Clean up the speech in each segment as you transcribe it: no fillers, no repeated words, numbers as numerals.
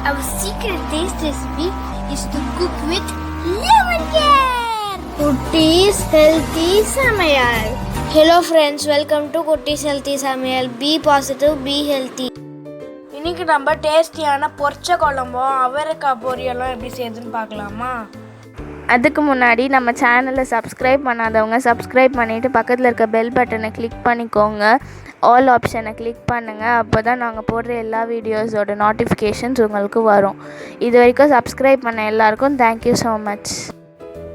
Our secret taste recipe is to cook with lemon care. Kutti's Healthy Samayal. Hello friends, welcome to Kutti's Healthy Samayal. Be positive, be healthy. இன்னைக்கு நம்ம டேஸ்டியான பொரிச்ச குழம்பும் அவரைக்காய் பொரியலும் எப்படி செய்யுதுன்னு பார்க்கலாமா? அதுக்கு முன்னாடி நம்ம சேனலை சப்ஸ்கிரைப் பண்ணாதவங்க சப்ஸ்கிரைப் பண்ணிவிட்டு பக்கத்தில் இருக்க பெல் பட்டனை கிளிக் பண்ணிக்கோங்க. ஆல் ஆப்ஷனை கிளிக் பண்ணுங்கள். அப்போ தான் நாங்கள் போடுற எல்லா வீடியோஸோட நோட்டிஃபிகேஷன்ஸ் உங்களுக்கு வரும். இது வரைக்கும் சப்ஸ்கிரைப் பண்ண எல்லாருக்கும் தேங்க்யூ ஸோ மச்.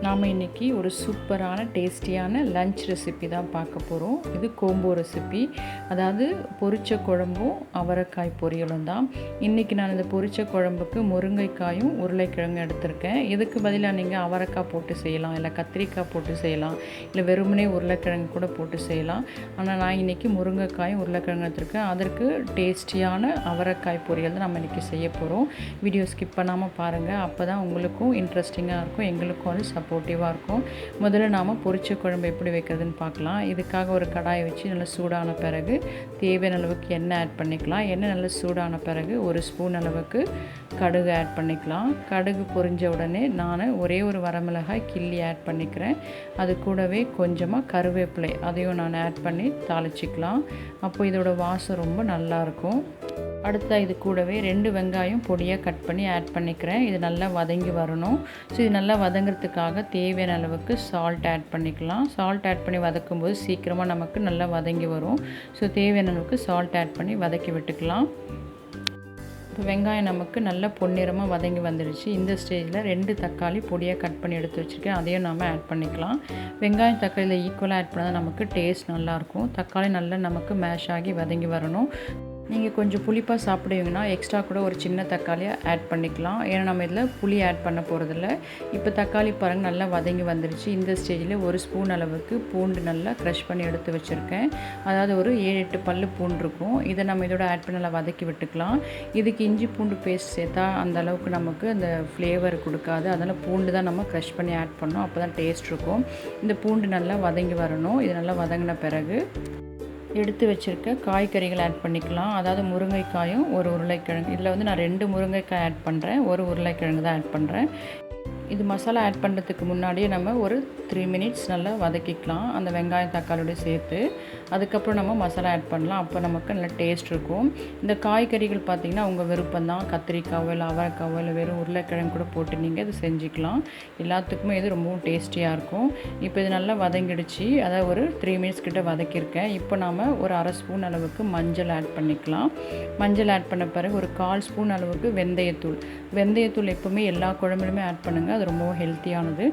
நாம் இன்றைக்கி ஒரு சூப்பரான டேஸ்டியான லஞ்ச் ரெசிபி தான் பார்க்க போகிறோம். இது கோம்போ ரெசிபி, அதாவது பொரிச்ச குழம்பும் அவரைக்காய் பொரியலும் தான். இன்றைக்கி நான் இந்த பொரிச்ச குழம்புக்கு முருங்கைக்காயும் உருளைக்கிழங்கும் எடுத்திருக்கேன். இதுக்கு பதிலாக நீங்கள் அவரைக்காய் போட்டு செய்யலாம், இல்லை கத்திரிக்காய் போட்டு செய்யலாம், இல்லை வெறுமனே உருளைக்கிழங்கு கூட போட்டு செய்யலாம். ஆனால் நான் இன்றைக்கி முருங்கைக்காயும் உருளைக்கிழங்கு எடுத்திருக்கேன். அதற்கு டேஸ்டியான அவரைக்காய் பொரியல் தான் நம்ம இன்றைக்கி செய்ய போகிறோம். வீடியோ ஸ்கிப் பண்ணாமல் பாருங்கள், அப்போ தான் உங்களுக்கும் இன்ட்ரெஸ்டிங்காக இருக்கும், எங்களுக்கும் அது சப்போர்ட்டிவாக இருக்கும். முதல்ல நாம் பொரிச்ச குழம்பு எப்படி வைக்கிறதுன்னு பார்க்கலாம். இதுக்காக ஒரு கடாயை வச்சு நல்லா சூடான பிறகு தேவையான அளவுக்கு எண்ணெய் ஆட் பண்ணிக்கலாம். எண்ணெய் நல்லா சூடான பிறகு ஒரு ஸ்பூன் அளவுக்கு கடுகு ஆட் பண்ணிக்கலாம். கடுகு பொரிஞ்ச உடனே நான் ஒரே ஒரு வரமிளகாய் கிள்ளி ஆட் பண்ணிக்கிறேன். அது கூடவே கொஞ்சமாக கருவேப்பிலை அதையும் நான் ஆட் பண்ணி தாளிச்சிக்கலாம். அப்போ இதோட வாசம் ரொம்ப நல்லாயிருக்கும். அடுத்த இது கூடவே 2 வெங்காயம் பொடியாக கட் பண்ணி ஆட் பண்ணிக்கிறேன். இது நல்லா வதங்கி வரணும். ஸோ இது நல்லா வதங்கிறதுக்காக தேவையான அளவுக்கு சால்ட் ஆட் பண்ணிக்கலாம். சால்ட் ஆட் பண்ணி வதக்கும்போது சீக்கிரமாக நமக்கு நல்லா வதங்கி வரும். ஸோ தேவையான அளவுக்கு சால்ட் ஆட் பண்ணி வதக்கி விட்டுக்கலாம். இப்போ வெங்காயம் நமக்கு நல்லா பொன்னிறமாக வதங்கி வந்துடுச்சு. இந்த ஸ்டேஜில் 2 தக்காளி பொடியாக கட் பண்ணி எடுத்து வச்சுருக்கேன், அதையும் நம்ம ஆட் பண்ணிக்கலாம். வெங்காயம் தக்காளியில் ஈக்குவலாக ஆட் பண்ணால் நமக்கு டேஸ்ட் நல்லாயிருக்கும். தக்காளி நல்லா நமக்கு மேஷ் ஆகி வதங்கி வரணும். நீங்கள் கொஞ்சம் புளிப்பாக சாப்பிடுவீங்கன்னா எக்ஸ்ட்ரா கூட ஒரு சின்ன தக்காளியை ஆட் பண்ணிக்கலாம். ஏன்னா நம்ம இதில் புளி ஆட் பண்ண போகிறதில்ல. இப்போ தக்காளி பாருங்கள் நல்லா வதங்கி வந்துருச்சு. இந்த ஸ்டேஜில் ஒரு ஸ்பூன் அளவுக்கு பூண்டு நல்லா க்ரஷ் பண்ணி எடுத்து வச்சுருக்கேன். அதாவது ஒரு 7-8 பல்லு பூண்டு இருக்கும். இதை நம்ம இதோட ஆட் பண்ணி நல்லா வதக்கி விட்டுக்கலாம். இதுக்கு இஞ்சி பூண்டு பேஸ்ட் சேர்த்தா அந்த அளவுக்கு நமக்கு அந்த ஃப்ளேவர் கொடுக்காது. அதனால் பூண்டு தான் நம்ம க்ரஷ் பண்ணி ஆட் பண்ணோம், அப்போ தான் டேஸ்ட் இருக்கும். இந்த பூண்டு நல்லா வதங்கி வரணும். இது நல்லா வதங்கின பிறகு எடுத்து வச்சுருக்க காய்கறிகள் ஆட் பண்ணிக்கலாம். அதாவது முருங்கைக்காயும் ஒரு உருளைக்கிழங்கு. இதில் வந்து நான் 2 முருங்கைக்காய் ஆட் பண்ணுறேன், ஒரு உருளைக்கிழங்கு தான் ஆட் பண்ணுறேன். இது மசாலா ஆட் பண்ணுறதுக்கு முன்னாடியே நம்ம ஒரு 3 மினிட்ஸ் நல்லா வதக்கிக்கலாம் அந்த வெங்காயம் தக்காளியோட சேர்த்து. அதுக்கப்புறம் நம்ம மசாலா ஆட் பண்ணலாம், அப்போ நமக்கு நல்லா டேஸ்ட் இருக்கும். இந்த காய்கறிகள் பார்த்திங்கன்னா உங்கள் விருப்பம் தான். கத்திரிக்காவோ இல்லை அவரைக்காவோ இல்லை வெறும் உருளைக்கிழங்கு கூட போட்டு நீங்கள் இது செஞ்சுக்கலாம். எல்லாத்துக்குமே இது ரொம்பவும் டேஸ்டியாக இருக்கும். இப்போ இது நல்லா வதங்கிடுச்சு, அதாவது ஒரு 3 மினிட்ஸ் கிட்ட வதக்கியிருக்கேன். இப்போ நாம் ஒரு 1/2 ஸ்பூன் அளவுக்கு மஞ்சள் ஆட் பண்ணிக்கலாம். மஞ்சள் ஆட் பண்ண பிறகு ஒரு 1/4 ஸ்பூன் அளவுக்கு வெந்தயத்தூள். வெந்தயத்தூள் எப்போவுமே எல்லா குழம்புலையுமே ஆட் பண்ணுங்கள், அது ரொம்பவும் ஹெல்த்தியானது.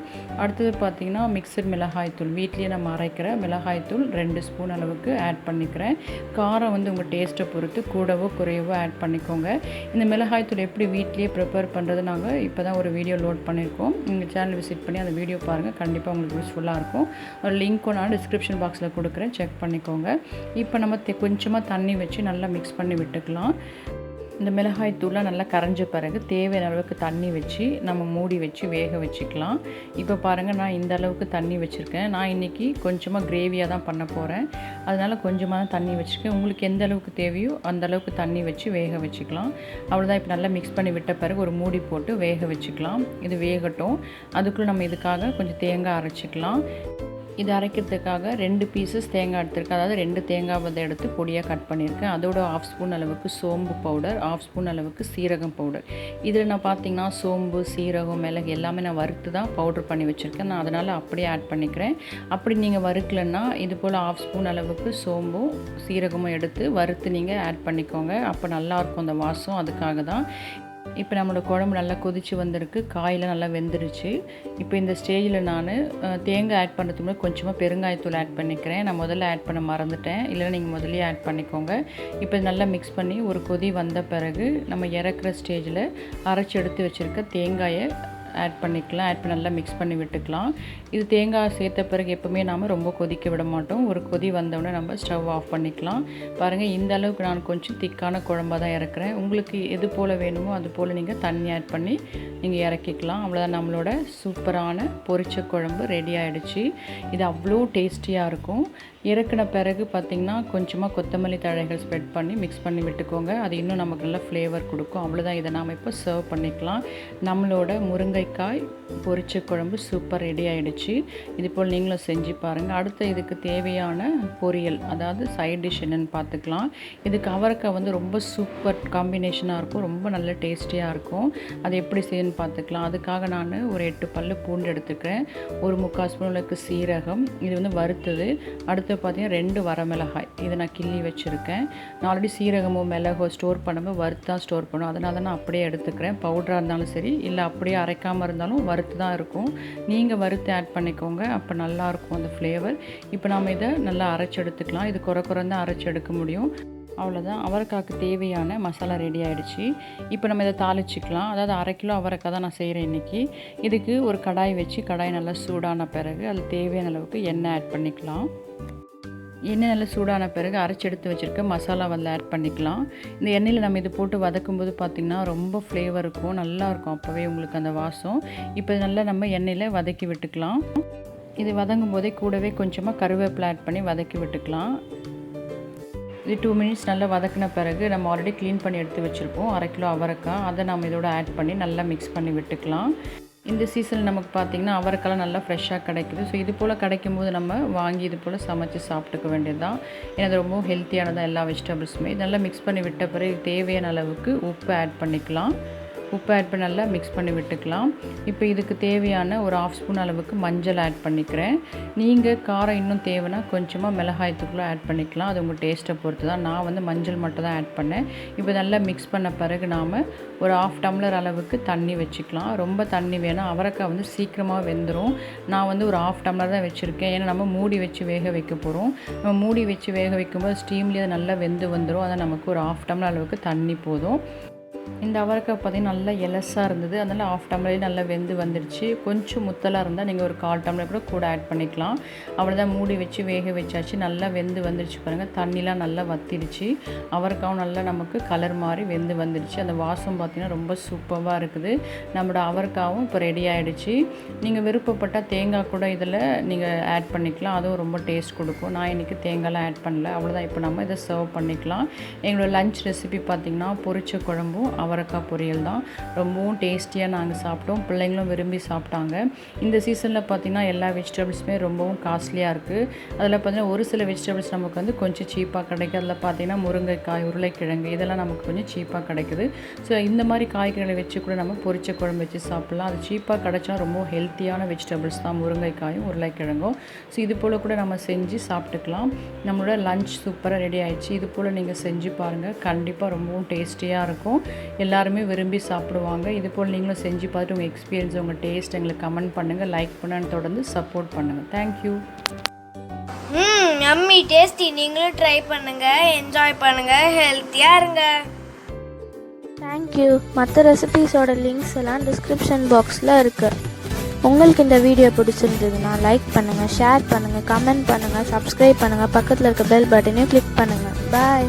அடுத்தது பார்த்திங்கன்னா மிக்சட் மிளகாய்த்தூள், வீட்லேயே நம்ம அரைக்கிற மிளகாய்த்தூள் 2 ஸ்பூன் அளவுக்கு ஆட் பண்ணிக்கிறேன். காரம் வந்து உங்கள் டேஸ்ட்டை பொறுத்து கூடவோ குறையவோ ஆட் பண்ணிக்கோங்க. இந்த மிளகாய்த்தூள் எப்படி வீட்லேயே ப்ரிப்பேர் பண்ணுறது நாங்கள் இப்போ தான் ஒரு வீடியோ லோட் பண்ணியிருக்கோம். உங்கள் சேனல் விசிட் பண்ணி அந்த வீடியோ பாருங்கள், கண்டிப்பாக உங்களுக்கு யூஸ்ஃபுல்லாக இருக்கும். ஒரு லிங்க்கும் நான் டிஸ்கிரிப்ஷன் பாக்ஸில் கொடுக்குறேன், செக் பண்ணிக்கோங்க. இப்போ நம்ம கொஞ்சமாக தண்ணி வச்சு நல்லா மிக்ஸ் பண்ணி விட்டுக்கலாம். இந்த மிளகாய் தூள்லாம் நல்லா கரைஞ்ச பிறகு தேவையான அளவுக்கு தண்ணி வச்சு நம்ம மூடி வச்சு வேக வச்சுக்கலாம். இப்போ பாருங்கள், நான் இந்த அளவுக்கு தண்ணி வச்சுருக்கேன். நான் இன்றைக்கி கொஞ்சமாக கிரேவியாக தான் பண்ண போகிறேன், அதனால் கொஞ்சமாக தான் தண்ணி வச்சுருக்கேன். உங்களுக்கு எந்த அளவுக்கு தேவையோ அந்த அளவுக்கு தண்ணி வச்சு வேக வச்சுக்கலாம். அவ்வளோதான். இப்போ நல்லா மிக்ஸ் பண்ணி விட்ட பிறகு ஒரு மூடி போட்டு வேக வச்சுக்கலாம். இது வேகட்டும். அதுக்குள்ளே நம்ம இதுக்காக கொஞ்சம் தேங்காய் அரைச்சிக்கலாம். இது அரைக்கிறதுக்காக 2 பீசஸ் தேங்காய் எடுத்துருக்கேன். அதாவது 2 தேங்காய் வந்து எடுத்து பொடியாக கட் பண்ணியிருக்கேன். அதோட 1/2 ஸ்பூன் அளவுக்கு சோம்பு பவுடர், 1/2 ஸ்பூன் அளவுக்கு சீரகம் பவுடர். இதில் நான் பார்த்திங்கன்னா சோம்பு, சீரகம், மிளகு எல்லாமே நான் வறுத்து தான் பவுடர் பண்ணி வச்சுருக்கேன். நான் அதனால் அப்படியே ஆட் பண்ணிக்கிறேன். அப்படி நீங்கள் வறுக்கலைன்னா இது போல் 1/2 ஸ்பூன் அளவுக்கு சோம்பும் சீரகமும் எடுத்து வறுத்து நீங்கள் ஆட் பண்ணிக்கோங்க. அப்போ நல்லாயிருக்கும் அந்த வாசம், அதுக்காக தான். இப்போ நம்மளோட குழம்பு நல்லா கொதித்து வந்திருக்கு, காயெல்லாம் நல்லா வெந்துருச்சு. இப்போ இந்த ஸ்டேஜில் நான் தேங்காய் ஆட் பண்ணுறதுக்கு முன்னாடி கொஞ்சமாக பெருங்காயத்தூள் ஆட் பண்ணிக்கிறேன். நான் முதல்ல ஆட் பண்ண மறந்துட்டேன், இல்லைன்னா நீங்கள் முதல்லே ஆட் பண்ணிக்கோங்க. இப்போ நல்லா மிக்ஸ் பண்ணி ஒரு கொதி வந்த பிறகு நம்ம இறக்குற ஸ்டேஜில் அரைச்சி எடுத்து வச்சுருக்க தேங்காயை ஆட் பண்ணிக்கலாம். ஆட் பண்ணி நல்லா மிக்ஸ் பண்ணி விட்டுக்கலாம். இது தேங்காய் சேர்த்த பிறகு எப்போவுமே நாம் ரொம்ப கொதிக்க விட மாட்டோம். ஒரு கொதி வந்தோடனே நம்ம ஸ்டவ் ஆஃப் பண்ணிக்கலாம். பாருங்கள், இந்த அளவுக்கு நான் கொஞ்சம் திக்கான குழம்பாக தான் இறக்குறேன். உங்களுக்கு எது போல் வேணுமோ அது போல் நீங்கள் தண்ணி ஆட் பண்ணி நீங்கள் இறக்கிக்கலாம். அவ்வளோதான், நம்மளோட சூப்பரான பொரிச்ச குழம்பு ரெடி ஆகிடுச்சு. இது அவ்வளோ டேஸ்டியாக இருக்கும். இறக்குன பிறகு பார்த்திங்கன்னா கொஞ்சமாக கொத்தமல்லி தழைகள் ஸ்ப்ரெட் பண்ணி மிக்ஸ் பண்ணி விட்டுக்கோங்க. அது இன்னும் நமக்கு நல்ல ஃப்ளேவர் கொடுக்கும். அவ்வளோதான், இதை நாம் இப்போ சர்வ் பண்ணிக்கலாம். நம்மளோட முருங்கைக்காய் பொரிச்ச குழம்பு சூப்பர் ரெடி ஆகிடுச்சு. இது போல் நீங்களும் செஞ்சு பாருங்கள். அடுத்து இதுக்கு தேவையான பொரியல், அதாவது சைட் டிஷ் என்னென்னு பார்த்துக்கலாம். இதுக்கு அவரைக்காய் வந்து ரொம்ப சூப்பர் காம்பினேஷனாக இருக்கும். ரொம்ப நல்ல டேஸ்டியாக இருக்கும். அது எப்படி செய்யணும்னு பார்த்துக்கலாம். அதுக்காக நான் ஒரு 8 பல்லு பூண்டு எடுத்துக்கிறேன். ஒரு 3/4 ஸ்பூனுக்கு சீரகம், இது வந்து வறுத்தது. அடுத்து பார்த்தீங்கன்னா 2 வரமிளகாய், இதை நான் கிள்ளி வச்சுருக்கேன். நான் ஆல்ரெடி சீரகமோ மிளகோ ஸ்டோர் பண்ணும்போது வறுத்து தான் ஸ்டோர் பண்ணுவோம். அதனால நான் அப்படியே எடுத்துக்கிறேன். பவுடராக இருந்தாலும் சரி, இல்லை அப்படியே அரைக்காமல் இருந்தாலும் வறுத்து தான் இருக்கும். நீங்கள் வறுத்து ஆட் பண்ணிக்கோங்க, அப்போ நல்லாயிருக்கும் அந்த ஃப்ளேவர். இப்போ நம்ம இதை நல்லா அரைச்சி எடுத்துக்கலாம். இது குறைந்தான் அரைச்சி எடுக்க முடியும். அவ்வளோதான், அவரைக்காய்க்கு தேவையான மசாலா ரெடி ஆகிடுச்சு. இப்போ நம்ம இதை தாளிச்சிக்கலாம். அதாவது 1/2 கிலோ அவரைக்காய் தான் நான் செய்கிறேன் இன்றைக்கி. இதுக்கு ஒரு கடாய் வச்சு, கடாய் நல்லா சூடான பிறகு அதில் தேவையான அளவுக்கு எண்ணெய் ஆட் பண்ணிக்கலாம். எண்ணெய் நல்லா சூடான பிறகு அரைச்சி எடுத்து வச்சுருக்க மசாலா அதில் ஆட் பண்ணிக்கலாம். இந்த எண்ணெயில் நம்ம இது போட்டு வதக்கும்போது பார்த்திங்கன்னா ரொம்ப ஃப்ளேவர் இருக்கும், நல்லாயிருக்கும் அப்போவே உங்களுக்கு அந்த வாசம். இப்போ நல்லா நம்ம எண்ணெயில் வதக்கி விட்டுக்கலாம். இது வதங்கும் போதே கூடவே கொஞ்சமாக கருவேப்பிலை ஆட் பண்ணி வதக்கி விட்டுக்கலாம். இது 2 மினிட்ஸ் நல்லா வதக்கின பிறகு நம்ம ஆல்ரெடி க்ளீன் பண்ணி எடுத்து வச்சுருப்போம் 1/2 கிலோ அவரைக்காய், அதை நம்ம இதோட ஆட் பண்ணி நல்லா மிக்ஸ் பண்ணி விட்டுக்கலாம். இந்த சீசனில் நமக்கு பார்த்திங்கன்னா அவரைக்காய் நல்லா ஃப்ரெஷ்ஷாக கிடைக்குது. ஸோ இது போல் கிடைக்கும் போது நம்ம வாங்கி இது போல் சமைச்சு சாப்பிட்டுக்க வேண்டியது தான். ஏன்னா அது ரொம்ப ஹெல்த்தியானதான் எல்லா வெஜிடபிள்ஸுமே. நல்லா மிக்ஸ் பண்ணி விட்ட பிறகு தேவையான அளவுக்கு உப்பு ஆட் பண்ணிக்கலாம். உப்பு ஆட் பண்ணி நல்லா மிக்ஸ் பண்ணி விட்டுக்கலாம். இப்போ இதுக்கு தேவையான ஒரு 1/2 ஸ்பூன் அளவுக்கு மஞ்சள் ஆட் பண்ணிக்கிறேன். நீங்கள் காரம் இன்னும் தேவைன்னா கொஞ்சமாக மிளகாய் தூள் ஆட் பண்ணிக்கலாம். அது உங்கள் டேஸ்ட்டை பொறுத்து தான். நான் வந்து மஞ்சள் மட்டும் தான் ஆட் பண்ணேன். இப்போ நல்லா மிக்ஸ் பண்ண பிறகு நாம் ஒரு 1/2 டம்ளர் அளவுக்கு தண்ணி வச்சுக்கலாம். ரொம்ப தண்ணி வேணாம், அவரைக்காய் வந்து சீக்கிரமாக வெந்துடும். நான் வந்து ஒரு 1/2 டம்ளர் தான் வச்சுருக்கேன். ஏன்னா நம்ம மூடி வச்சு வேக வைக்க போகிறோம். நம்ம மூடி வச்சு வேக வைக்கும்போது ஸ்டீம்லேயே அது நல்லா வெந்து வந்துடும். அதை நமக்கு ஒரு 1/2 டம்ளர் அளவுக்கு தண்ணி போதும். இந்த அவரைக்காய் பார்த்திங்கன்னா நல்லா எலசாக இருந்தது. அதனால் 1/2 டம்ளரே நல்லா வெந்து வந்துடுச்சு. கொஞ்சம் முத்தலாக இருந்தால் நீங்கள் ஒரு 1/4 டம்ளர் கூட ஆட் பண்ணிக்கலாம். அவ்வளோதான், மூடி வச்சு வேக வச்சாச்சு. நல்லா வெந்து வந்துடுச்சு பாருங்கள். தண்ணிலாம் நல்லா வத்திடுச்சு. அவரைக்காவும் நல்லா நமக்கு கலர் மாதிரி வெந்து வந்துடுச்சு. அந்த வாசம் பார்த்திங்கன்னா ரொம்ப சூப்பராக இருக்குது. நம்மளோட அவரைக்காவும் இப்போ ரெடி ஆகிடுச்சு. நீங்கள் விருப்பப்பட்டால் தேங்காய் கூட இதில் நீங்கள் ஆட் பண்ணிக்கலாம். அதுவும் ரொம்ப டேஸ்ட் கொடுக்கும். நான் இன்றைக்கி தேங்காய்லாம் ஆட் பண்ணல. அவ்வளோதான், இப்போ நம்ம இதை சர்வ் பண்ணிக்கலாம். எங்களோட லஞ்ச் ரெசிபி பார்த்திங்கன்னா பொரிச்ச குழம்பும் அவரைக்காய் பொரியல் தான். ரொம்பவும் டேஸ்டியாக நாங்கள் சாப்பிட்டோம். பிள்ளைங்களும் விரும்பி சாப்பிட்டாங்க. இந்த சீசனில் பார்த்திங்கன்னா எல்லா வெஜிடபிள்ஸுமே ரொம்பவும் காஸ்ட்லியாக இருக்குது. அதில் பார்த்திங்கன்னா ஒரு சில வெஜிடபிள்ஸ் நமக்கு வந்து கொஞ்சம் சீப்பாக கிடைக்கும். அதில் பார்த்திங்கன்னா முருங்கைக்காய், உருளைக்கிழங்கு இதெல்லாம் நமக்கு கொஞ்சம் சீப்பாக கிடைக்குது. ஸோ இந்த மாதிரி காய்கறிகளை வச்சு கூட நம்ம பொரிச்ச குழம்பு வச்சு சாப்பிட்லாம். அது சீப்பாக கிடைச்சா ரொம்ப ஹெல்த்தியான வெஜிடபிள்ஸ் தான் முருங்கைக்காயும் உருளைக்கிழங்கும். ஸோ இது போல் கூட நம்ம செஞ்சு சாப்பிட்டுக்கலாம். நம்மளோட லஞ்ச் சூப்பராக ரெடி ஆகிடுச்சு. இது போல் நீங்கள் செஞ்சு பாருங்கள், கண்டிப்பாக ரொம்பவும் டேஸ்டியாக இருக்கும். எல்லாருமே விரும்பி சாப்பிடுவாங்க. இது போல் நீங்களும் செஞ்சு பார்த்துட்டு உங்கள் எக்ஸ்பீரியன்ஸ், உங்கள் டேஸ்ட் எங்களுக்கு கமெண்ட் பண்ணுங்கள், லைக் பண்ண தொடர்ந்து சப்போர்ட் பண்ணுங்கள். தேங்க்யூ. Yummy tasty. நீங்களும் ட்ரை பண்ணுங்கள், என்ஜாய் பண்ணுங்கள், ஹெல்த்தியாக இருங்க. தேங்க்யூ. மற்ற ரெசிபீஸோட லிங்க்ஸ் எல்லாம் டிஸ்கிரிப்ஷன் பாக்ஸில் இருக்குது. உங்களுக்கு இந்த வீடியோ பிடிச்சிருந்ததுன்னா லைக் பண்ணுங்கள், ஷேர் பண்ணுங்கள், கமெண்ட் பண்ணுங்கள், சப்ஸ்கிரைப் பண்ணுங்கள், பக்கத்தில் இருக்க பெல் பட்டனையும் கிளிக் பண்ணுங்கள். பாய்.